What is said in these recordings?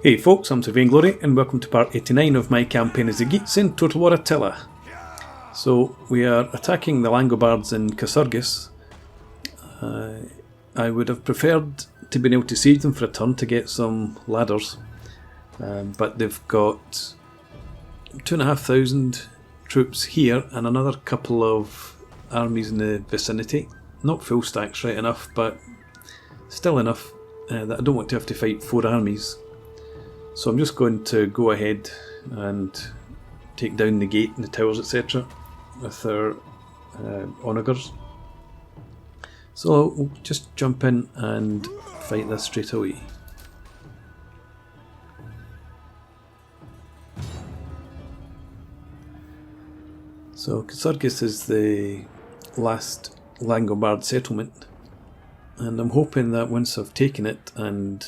Hey folks, I'm Sir Vainglory and welcome to part 89 of my campaign as the Geats in Total War Attila. So we are attacking the Langobards in Casurgis. I would have preferred to be able to siege them for a turn to get some ladders, but they've got 2,500 troops here and another couple of armies in the vicinity. Not full stacks, right enough, but still enough that I don't want to have to fight 4 armies. So I'm just going to go ahead and take down the gate and the towers, etc. with our onagers. So we'll just jump in and fight this straight away. So Casurgis is the last Langobard settlement, and I'm hoping that once I've taken it and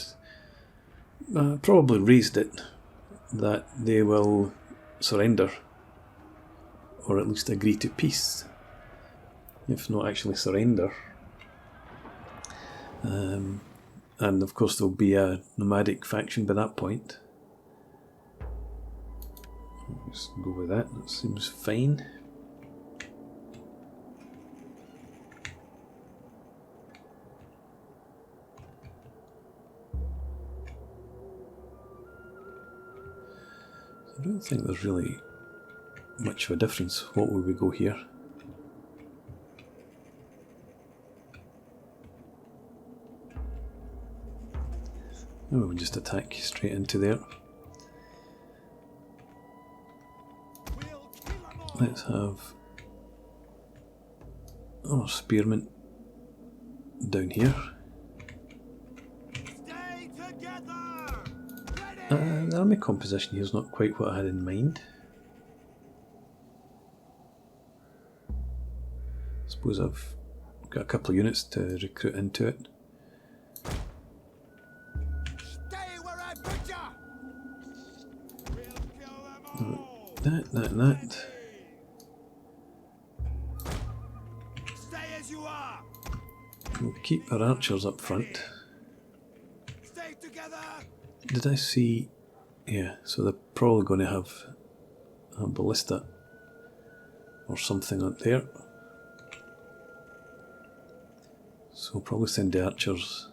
probably raised it, that they will surrender, or at least agree to peace, if not actually surrender. And of course there'll be a nomadic faction by that point. Let's go with that, that seems fine. I don't think there's really much of a difference. What will we go here? Oh, we'll just attack straight into there. Let's have our spearmen down here. The army composition here is not quite what I had in mind. I suppose I've got a couple of units to recruit into it. Stay where I put ya. We'll kill them all. That. Stay as you are. We'll keep our archers up front. Stay together. Did I see? Yeah, so they're probably going to have a ballista or something up there. So we'll probably send the archers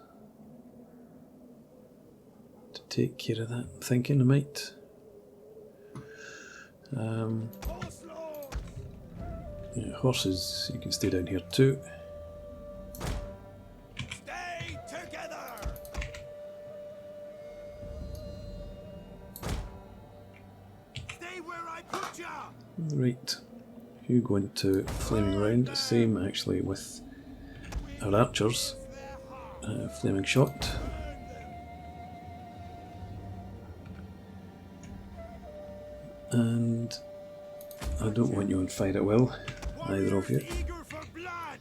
to take care of that. I'm thinking I might. Yeah, horses, you can stay down here too. Stay together. Stay where I put ya. Right, you go into flaming round, same actually with our archers. Flaming shot. And I don't want you on fire at will, either of you. Eager for blood.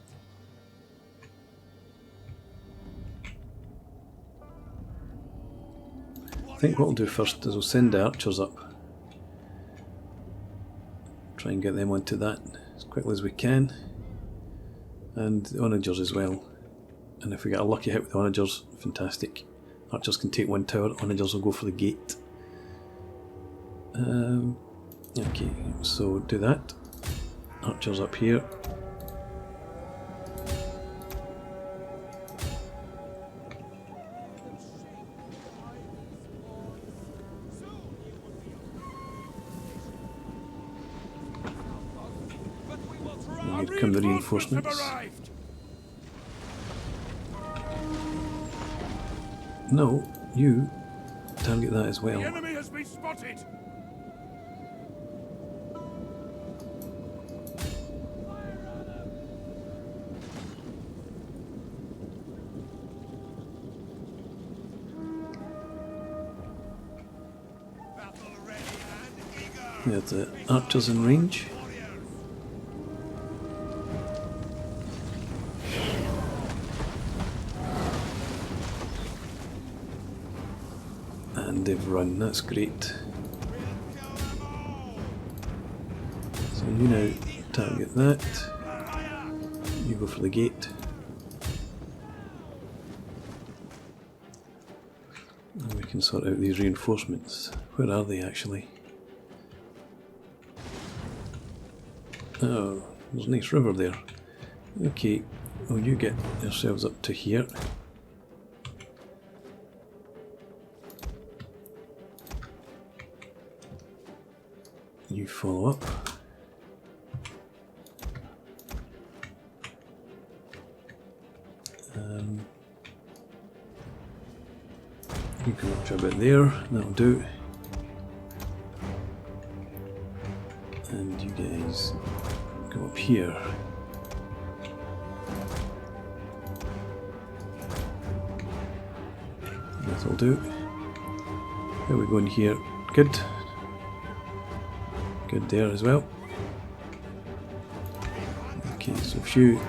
I think what we'll do first is we'll send the archers up. Try and get them onto that as quickly as we can. And the onagers as well. And if we get a lucky hit with the onagers, fantastic. Archers can take one tower, onagers will go for the gate. Okay, so do that. Archers up here. And here come the reinforcements. No, you target that as well. The enemy has been spotted. Battle ready and eager. We have the archers in range. And they've run, that's great. So you now target that. You go for the gate. And we can sort out these reinforcements. Where are they actually? Oh, there's a nice river there. Okay, well you get yourselves up to here. You follow up. You can watch a bit there, that'll do. And you guys go up here. That'll do. There we go in here. Good. Good there as well. Okay, so if you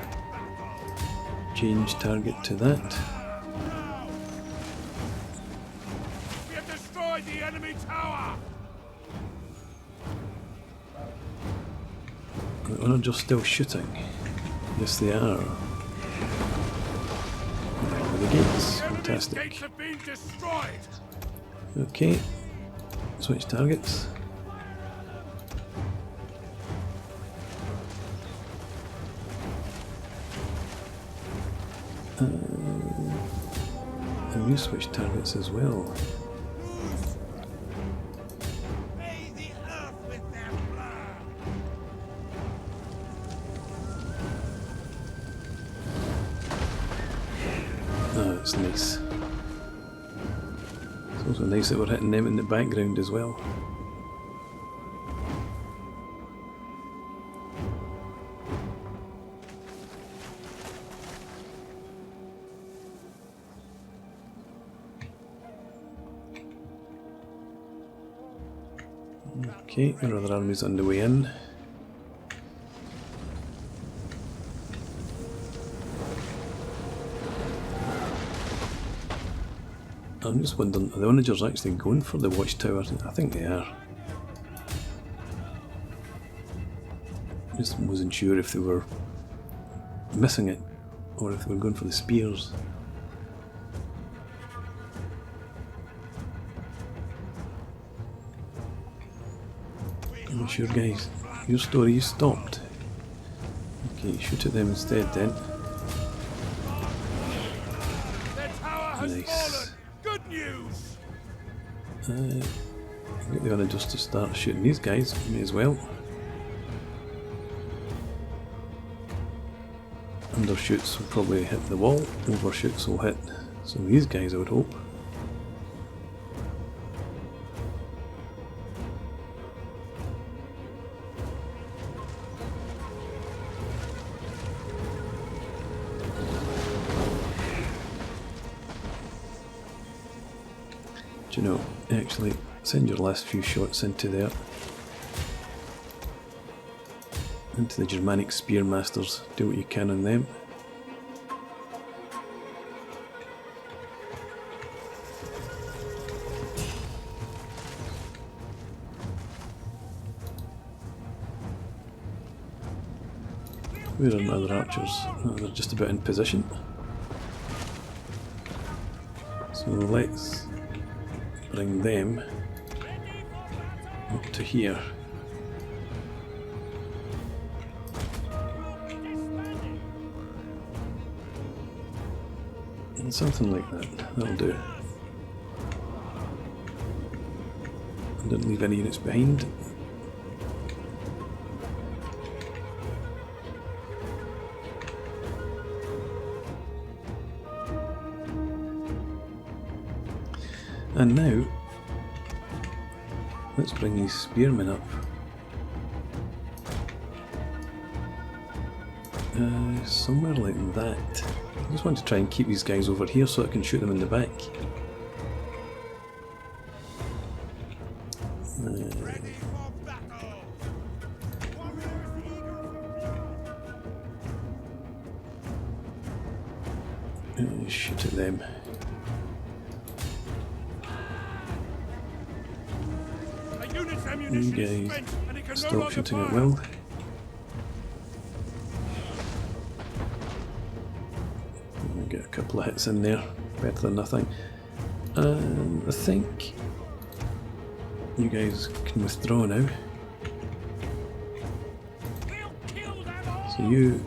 change target to that. We have destroyed the enemy tower. They're not just still shooting. Yes, they are. With the gates. Fantastic. Gates have been destroyed. Okay. Switch targets. And you switch targets as well. May the earth with their blood. Oh, that's nice. It's also nice that we're hitting them in the background as well. Okay, our other army's on the way in. I'm just wondering, are the onagers actually going for the watchtower? I think they are. Just wasn't sure if they were missing it or if they were going for the spears. I'm not sure, guys. Your story is stopped. Okay, shoot at them instead then. Their tower has Nice. fallen. Good news. Get the onagers to start shooting these guys, may as well. Undershoots will probably hit the wall, overshoots will hit some of these guys, I would hope. Do you know, actually, send your last few shots into there. Into the Germanic Spearmasters, do what you can on them. Where are my other archers? Oh, they're just about in position. So let's bring them up to here. And something like that, that'll do. I didn't leave any units behind. And now, let's bring these spearmen up. Somewhere like that. I just want to try and keep these guys over here so I can shoot them in the back. Ready for battle. Shoot at them. A unit's You ammunition is guys spent and it can no stop longer shooting at fire. will. Get a couple of hits in there, better than nothing. I think you guys can withdraw now. So you...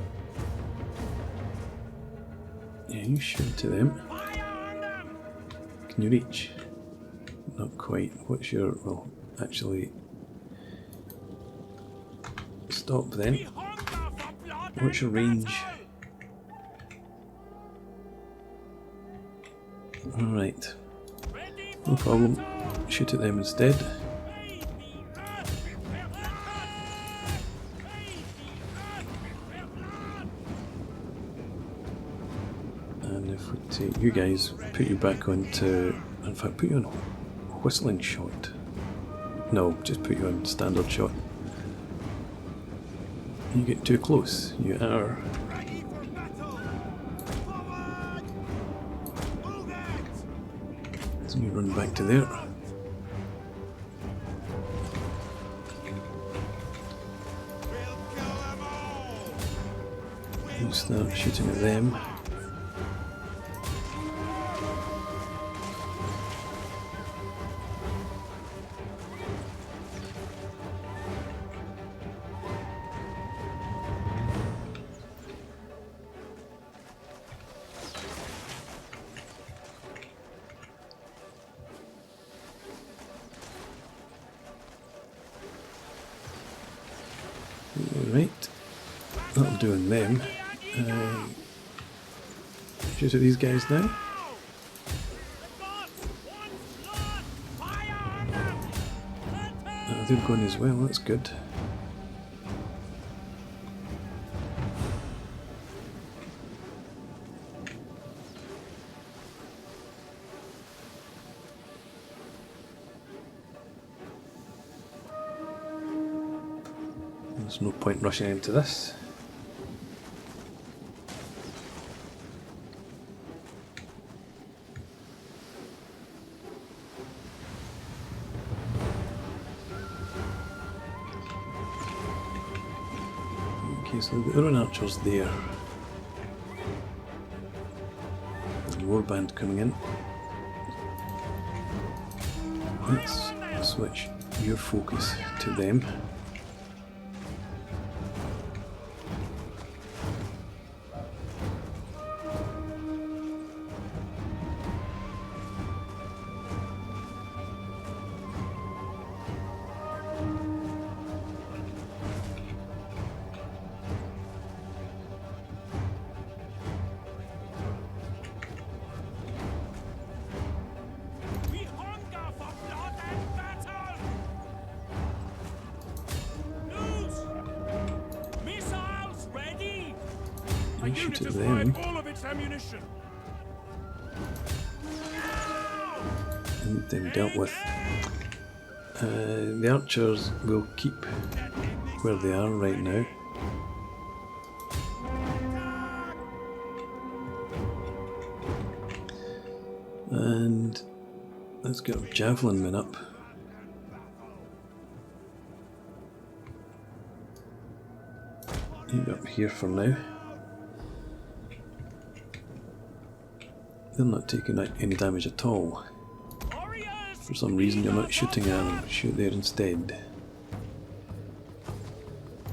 yeah, you shoot to them. Can you reach? Not quite. What's your... well, actually... stop then. What's your range? Alright. No problem. Shoot at them instead. And if we take you guys, put you back onto... in fact, put you on whistling shot. No, just put you on standard shot. You get too close. You are... so you run back to there. You start shooting at them. Right, that'll do on them. Shoot at these guys now. They're going as well, that's good. There's no point rushing into this. Okay, so we've got our own archers there. There's a warband coming in. Let's switch your focus to them. I shoot at them. And then dealt with. The archers will keep where they are right now. And let's get our javelin men up. You up here for now. They're not taking any damage at all. For some reason you're not shooting at them. Shoot there instead.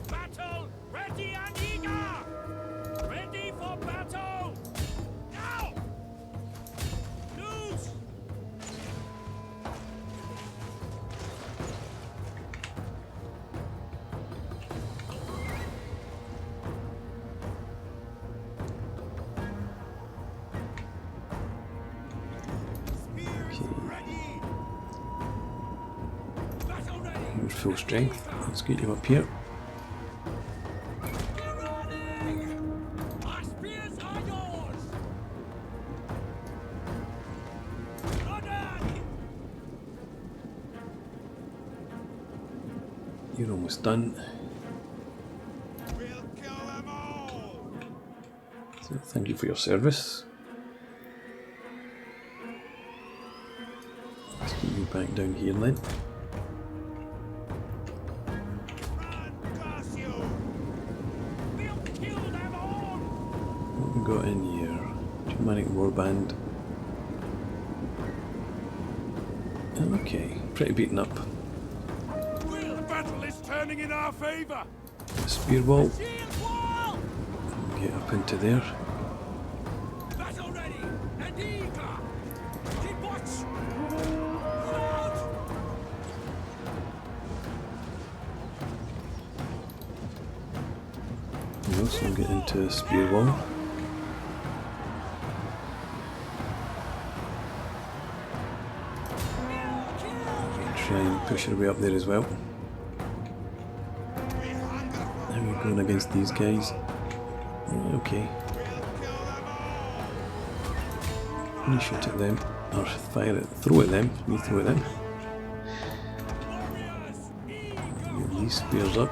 Battle ready and eager. Ready for battle. Now. Loose. You're full strength. Let's get you up here. Our spears are yours. You're almost done. We'll kill them all. So thank you for your service. Let's get you back down here then. What have we got in here? Germanic warband. Okay, pretty beaten up. The battle is turning in our favor. Spear wall. Shield wall! Get up into there. Battle ready and eager. Keep watch. Move out. We also get into a spear wall. Try and push our way up there as well. How are we going against these guys? Yeah, okay. You shoot at them, or fire it, throw at them, you throw at them. Get these spears up.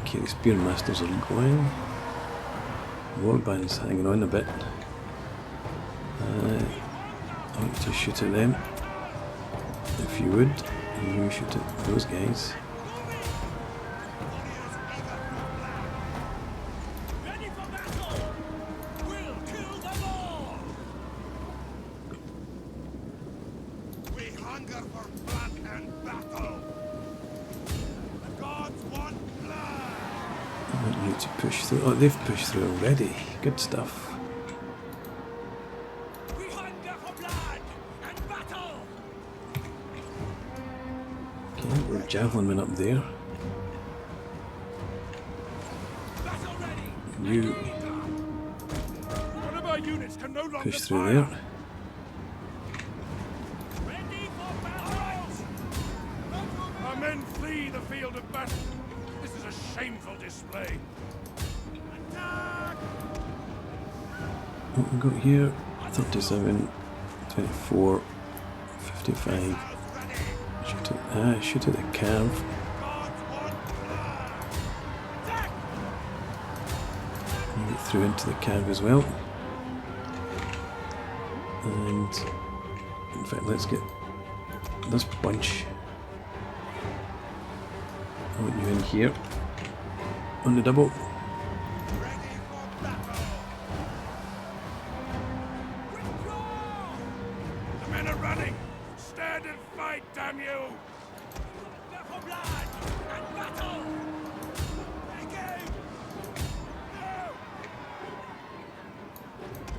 Okay, the spear masters are going. Warband's hanging on a bit. I want to shoot at them. If you would, you shoot at those guys. Ready for battle. We'll kill them all. We hunger for blood and battle. The gods want blood. I want you to push through. Oh, they've pushed through already. Good stuff. We hunger for blood and battle. Okay, the javelin went up there. Battle ready. You One of our units can no longer push through fire. there. Ready for battle. Our men flee the field of battle. This is a shameful display. Attack! What we got here? 37, 24, 55. Shoot at the calf. Gods want blood. Attack! You get through into the calf as well. And in fact, let's get this bunch. I want you in here on the double. Ready for battle. Withdraw! The men are running. Stand and fight, damn you! For blood and battle. Again. No.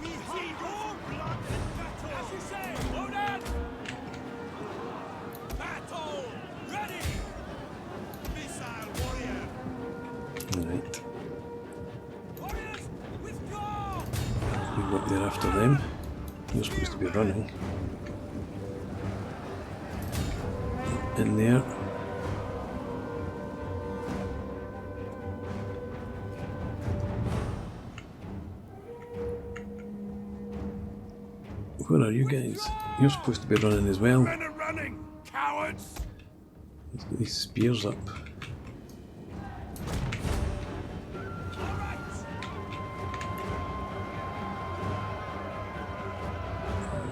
We see more blood and battle. As you say, Odin. Battle ready. Missile warrior. Alright, Warriors, withdraw. we go up there after them. You're supposed to be running. In there. Where are you guys? You're supposed to be running as well. Men are running, cowards. Let's get these spears up. All right.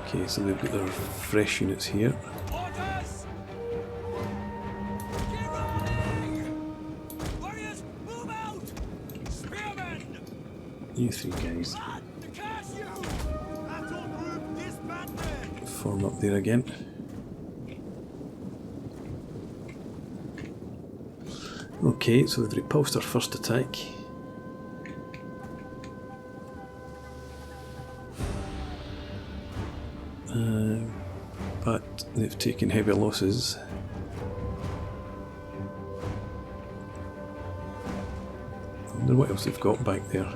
Okay, so they've got their fresh units here. Orders. Get rolling. Warriors, move out. Spearmen. You three guys To catch you. Battle group disbanded. form up there again. Okay, so they've repulsed our first attack. But they've taken heavy losses. I wonder what else they've got back there.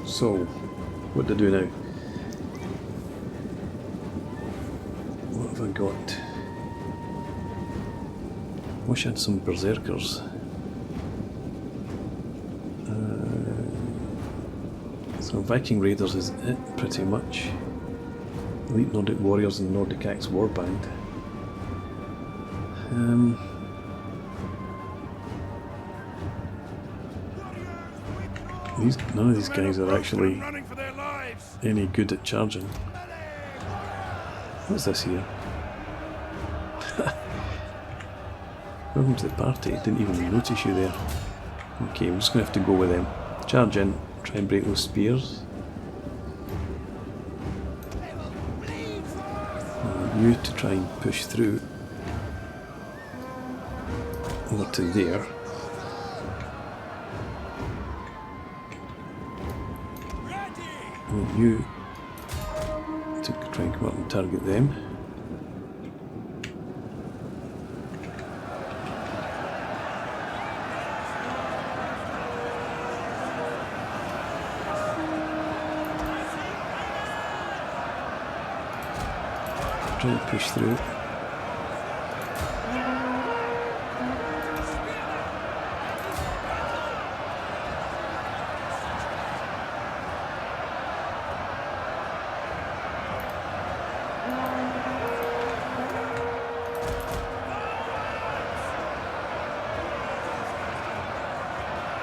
So, what do I do now? What have I got? Wish I had some berserkers. So Viking Raiders is it pretty much. Elite Nordic Warriors and Nordic Axe Warband. None of these guys are actually Running for their lives. any good at charging. What's this here? Welcome to the party. Didn't even notice you there. Okay, I'm just going to have to go with them. Charge in, try and break those spears. You to try and push through over to there. I want you to try and come up and target them. Try and push through.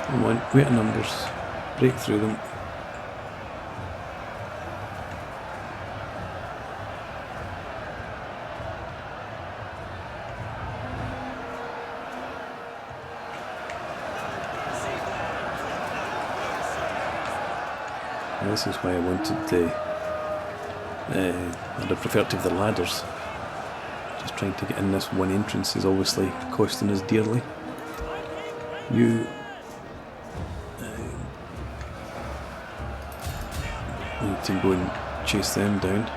Come on, wait in numbers. Break through them. This is why I wanted the. I'd have preferred to have the ladders. Just trying to get in this one entrance is obviously costing us dearly. You need to go and chase them down.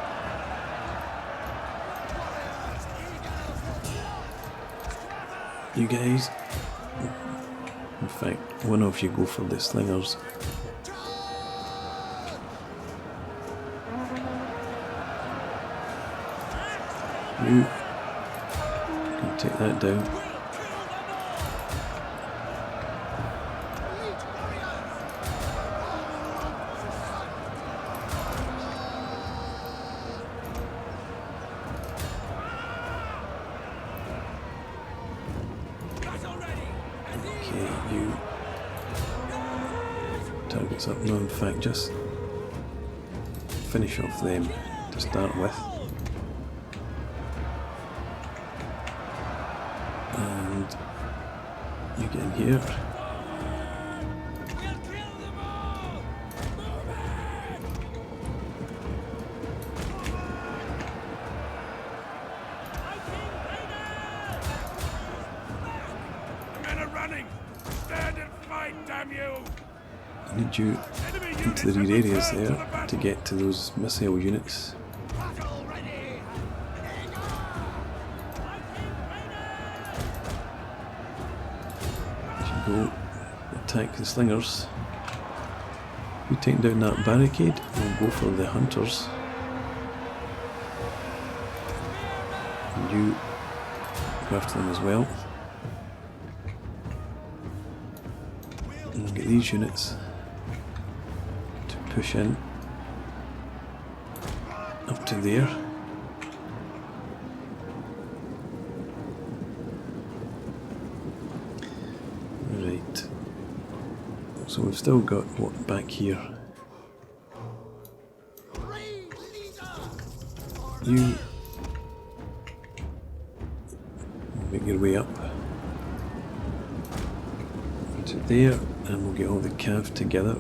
You guys, in fact, one of you go for the slingers. You can take that down. Okay, you targets up. No, in fact, just finish off them to start with. You get in here. The men are running! Stand and fight, damn you! I need you into the rear areas there to get to those missile units. Go attack the slingers. You take down that barricade, we'll go for the hunters. And you go after them as well. And we'll get these units to push in up to there. Right, so we've still got what back here. You make your way up to there, and we'll get all the cav together.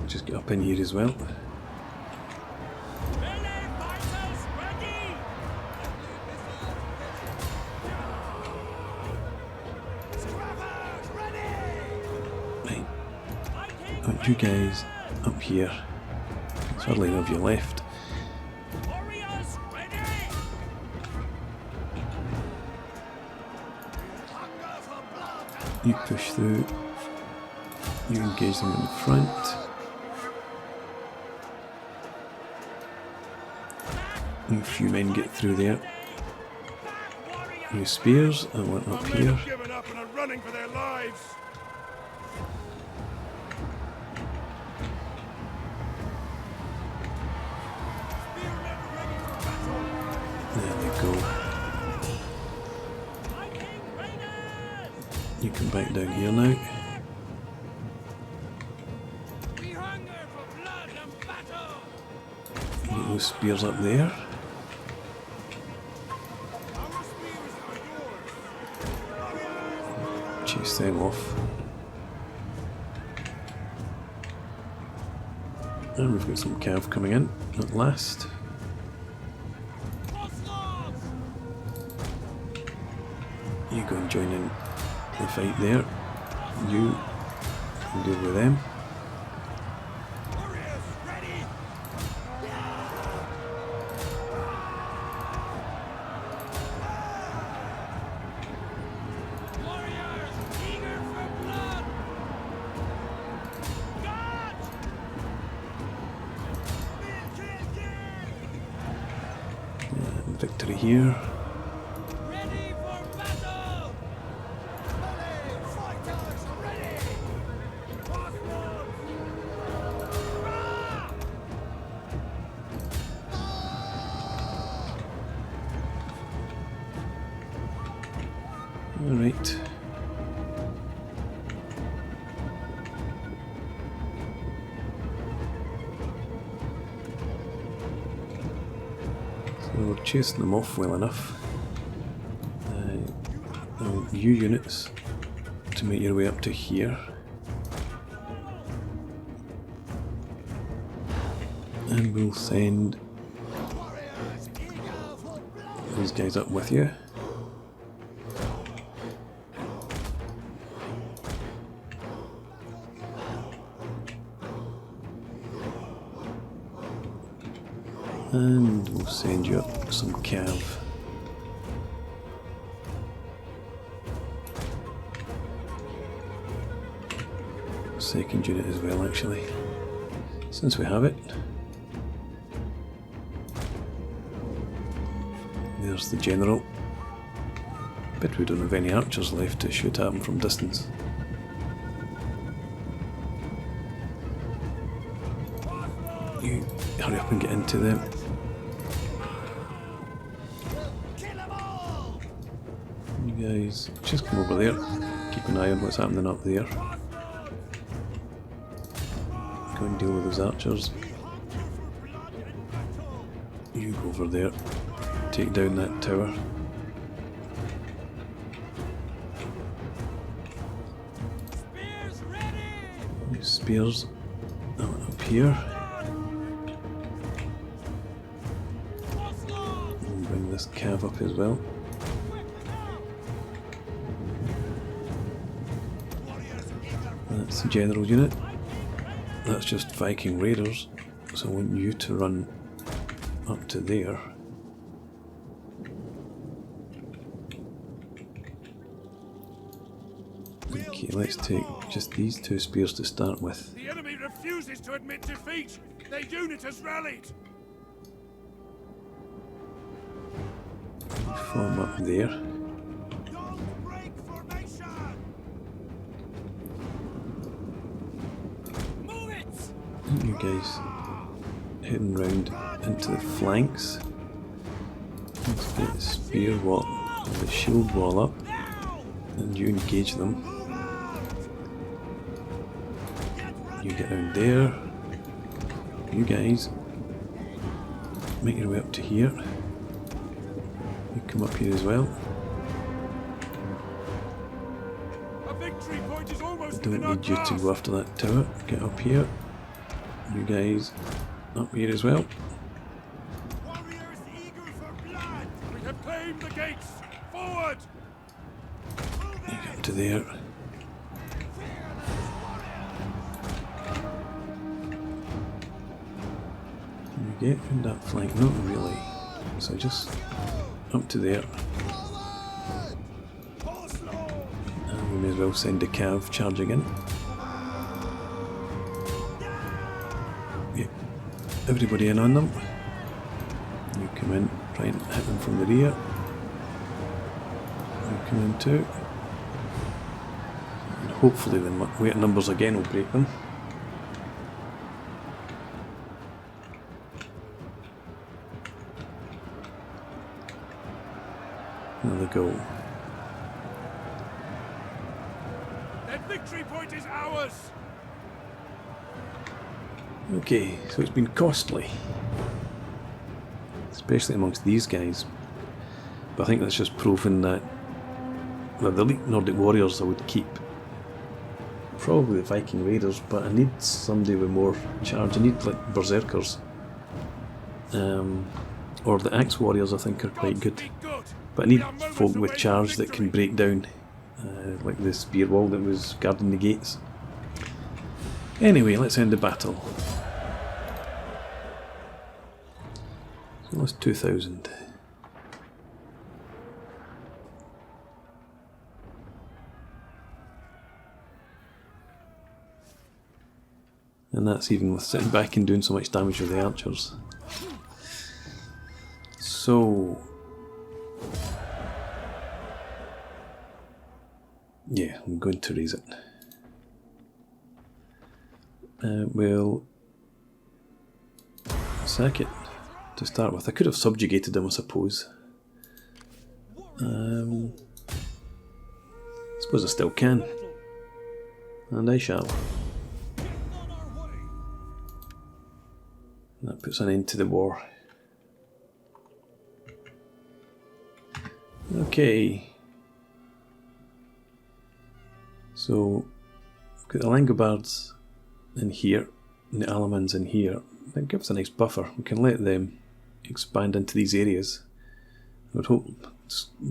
Just get up in here as well. You guys up here. There's hardly any of you left. You push through. You engage them in the front. You few men get through there. You spears. I want up here. Given up and are running for their lives. There they go. You come back down here now. We hunger. those spears up there. Chase them off. And we've got some cav coming in at last. You go and join in the fight there. You can deal with them. Victory here. Ready for battle! Fighters ready! Alright. So we're chasing them off well enough. U units to make your way up to here. And we'll send these guys up with you. And we'll send you up some cav. Second unit as well, actually, since we have it. There's the general. Bet we don't have any archers left to shoot at him from distance. You hurry up and get into them. You guys just come over there. Keep an eye on what's happening up there. Go and deal with those archers. You go over there. Take down that tower. Spears up here. And bring this cav up as well. That's the general unit. That's just Viking raiders, so I want you to run up to there. Okay, let's take just these two spears to start with. The enemy refuses to admit defeat. Their unit has rallied. Form up there. Don't break formation. Move it. You guys heading round into the flanks. Let's get the spear wall, the shield wall up, and you engage them. You get down there. You guys make your way up to here. You come up here as well. A victory point is almost Don't within our need you to grasp. go after that tower. Get up here. You guys up here as well. Warriors eager for blood. We have claimed the gates. Forward. You get up to there. You get in that flank, not really. So just up to there. And we may as well send a cav charging in. Yeah. Everybody in on them. You come in, try and hit them from the rear. You come in too. And hopefully the weight numbers again will break them. There they go. That victory point is ours. Okay, so it's been costly. especially amongst these guys. But I think that's just proving that, well, the elite Nordic warriors I would keep. Probably the Viking raiders, but I need somebody with more charge. I need like berserkers. Or the axe warriors I think are quite good. But I need folk with charge that can break down, like the spear wall that was guarding the gates. Anyway, let's end the battle. So that's 2,000. And that's even with sitting back and doing so much damage with the archers. So... yeah, I'm going to raise it. We'll sack it to start with. I could have subjugated them, I suppose. I suppose I still can. And I shall. That puts an end to the war. Okay. So, we've got the Langobards in here, and the Alamans in here. That gives a nice buffer. We can let them expand into these areas. I would hope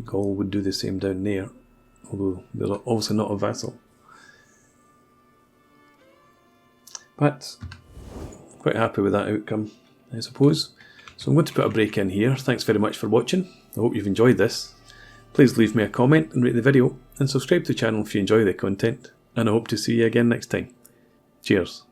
Gaul would do the same down there, although they're obviously not a vassal. But, quite happy with that outcome, I suppose. So I'm going to put a break in here. Thanks very much for watching. I hope you've enjoyed this. Please leave me a comment and rate the video, and subscribe to the channel if you enjoy the content, and I hope to see you again next time. Cheers.